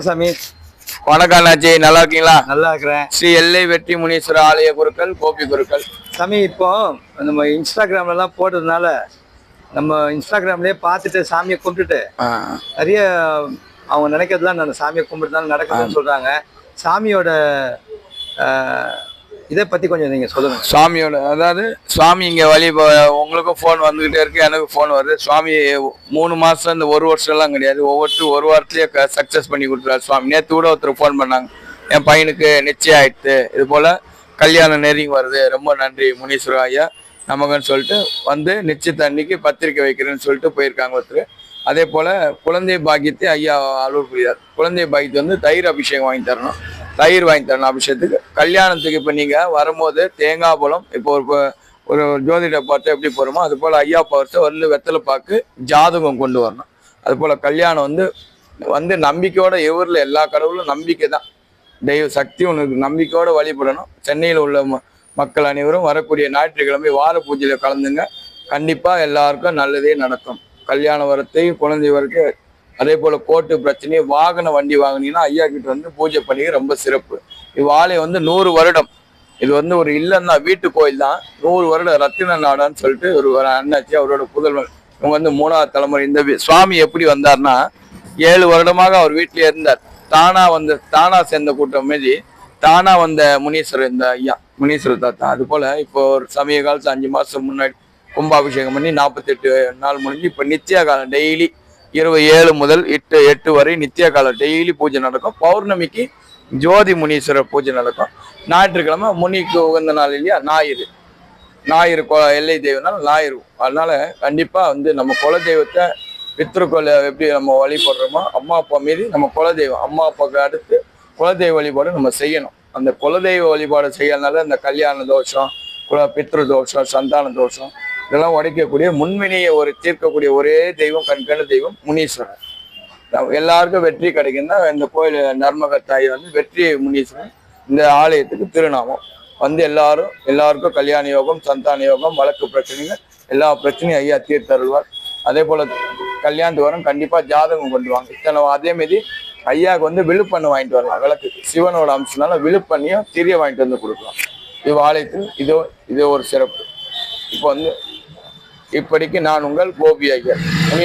சாமி. வணக்கம் அண்ணாச்சி, நல்லா இருக்கீங்களா? நல்லா இருக்கிறேன். ஸ்ரீ எல்லை வெற்றி முனீஸ்வர ஆலய குருக்கள், கோபி குருக்கள். சாமி, இப்போ நம்ம இன்ஸ்டாகிராம்லாம் போடுறதுனால நம்ம இன்ஸ்டாகிராம்லயே பார்த்துட்டு சாமியை கும்பிட்டுட்டு நிறைய அவங்க நினைக்கிறதுலாம் நான் சாமியை கும்பிட்டுனால நடக்குதுன்னு சொல்றாங்க. சாமியோட இதை பத்தி கொஞ்சம் நீங்க சொல்லுங்க. சுவாமியோட அதாவது சுவாமி இங்க வழி உங்களுக்கும் ஃபோன் வந்துகிட்டே இருக்கு, எனக்கு ஃபோன் வருது. சுவாமி 3 மாசம் இந்த 1 வருஷம் எல்லாம் கிடையாது, ஒவ்வொருத்தரும் 1 வாரத்திலேயே சக்சஸ் பண்ணி கொடுத்துருவாரு சுவாமி. நேற்று கூட ஒருத்தர் ஃபோன் பண்ணாங்க, என் பையனுக்கு நிச்சயம் ஆயிடுத்து, இது போல கல்யாணம் நெருங்கி வருது, ரொம்ப நன்றி முனீஸ்வர ஐயா நமக்குன்னு சொல்லிட்டு வந்து நிச்சயத்தை அன்னைக்கு பத்திரிக்கை வைக்கிறேன்னு சொல்லிட்டு போயிருக்காங்க ஒருத்தர். அதே போல குழந்தை பாக்கியத்தை ஐயா அலுவல் புரியார். குழந்தை பாக்கியத்தை வந்து தயிர் அபிஷேகம் வாங்கி தரணும், தயிர் வாங்கி தரணும் அபிஷேகத்துக்கு. கல்யாணத்துக்கு இப்போ நீங்கள் வரும்போது தேங்காய் பழம், இப்போ ஒரு ஜோதிட பார்த்து எப்படி போகிறோமோ அது போல் ஐயா பார்த்து வந்து வெத்தலை பாக்கு ஜாதகம் கொண்டு வரணும். அது போல் கல்யாணம் வந்து நம்பிக்கையோட ஊரில் எல்லா கடவுளும் நம்பிக்கை தான், தெய்வ சக்தி உனக்கு நம்பிக்கையோடு வழிபடணும். சென்னையில் உள்ள மக்கள் அனைவரும் வரக்கூடிய ஞாயிற்றுக்கிழமை வார பூஜையில் கலந்துங்க, கண்டிப்பாக எல்லாருக்கும் நல்லதே நடக்கும். கல்யாண வரத்தையும் குழந்தை வரைக்கும். அதே போல் கோர்ட்டு பிரச்சனை, வாகன வண்டி வாங்கினீங்கன்னா ஐயா கிட்ட வந்து பூஜை பண்ணி ரொம்ப சிறப்பு. இவ்வாலயம் வந்து 100 வருடம், இது வந்து ஒரு இல்லைன்னா வீட்டு கோயில் தான். 100 வருடம் ரத்தின நாடான்னு சொல்லிட்டு ஒரு அண்ணாச்சி, அவரோட புதல்வன். இவங்க வந்து 3ஆவது தலைமுறை. இந்த சுவாமி எப்படி வந்தார்னா 7 வருடமாக அவர் வீட்டிலே இருந்தார். தானா சேர்ந்த கூட்டம் மீதி தானா வந்த முனீஸ்வரர் இந்த ஐயா, முனீஸ்வரர் தாத்தா. அது போல இப்போ ஒரு சமய காலத்து 5 மாசம் முன்னாடி கும்பாபிஷேகம் பண்ணி 48 நாள் முடிஞ்சு இப்போ நித்திய காலம் டெய்லி 27 முதல் 8 வரை நித்திய காலம் டெய்லி பூஜை நடக்கும். பௌர்ணமிக்கு ஜோதி முனீஸ்வரர் பூஜை நடக்கும். ஞாயிற்றுக்கிழமை முனிக்கு உகந்த நாள் இல்லையா, ஞாயிறு எல்லை தெய்வம்னால ஞாயிறு. அதனால கண்டிப்பா வந்து நம்ம குல தெய்வத்தை பித்ருக்கோளை எப்படி நம்ம வழிபடுறோமோ அம்மா அப்பா மீது நம்ம குலதெய்வம், அம்மா அப்பாவுக்கு அடுத்து குலதெய்வ வழிபாடு நம்ம செய்யணும். அந்த குலதெய்வ வழிபாடு செய்யறதுனால இந்த கல்யாண தோஷம், பித்ரு தோஷம், சந்தான தோஷம் இதெல்லாம் உடைக்கக்கூடிய முன்வினையை தீர்க்கக்கூடிய ஒரே தெய்வம், கண்கண்ட தெய்வம் முனீஸ்வரர். எல்லாருக்கும் வெற்றி கிடைக்குன்னா இந்த கோயில் நர்மகத்தாய் வந்து வெற்றி முனீஸ்வரன் இந்த ஆலயத்துக்கு திருநாமம். வந்து எல்லாருக்கும் கல்யாண யோகம், சந்தான யோகம், வழக்கு பிரச்சனைகள் எல்லா பிரச்சனையும் ஐயா தீர்த்தருள்வார். அதே போல கல்யாணத்துக்கு வரும் கண்டிப்பா ஜாதகம் கொண்டு வாங்க. இத்தனை அதே மாதிரி ஐயாவுக்கு வந்து விழுப்பண்ணு வாங்கிட்டு வரலாம். விளக்கு சிவனோட அம்சம்னால விழுப்பண்ணியும் திரிய வாங்கிட்டு வந்து கொடுக்கலாம். இவ் ஆலயத்தில் இதோ ஒரு சிறப்பு. இப்போ வந்து இப்படிக்கு நான் உங்கள் கோபி ஐயா.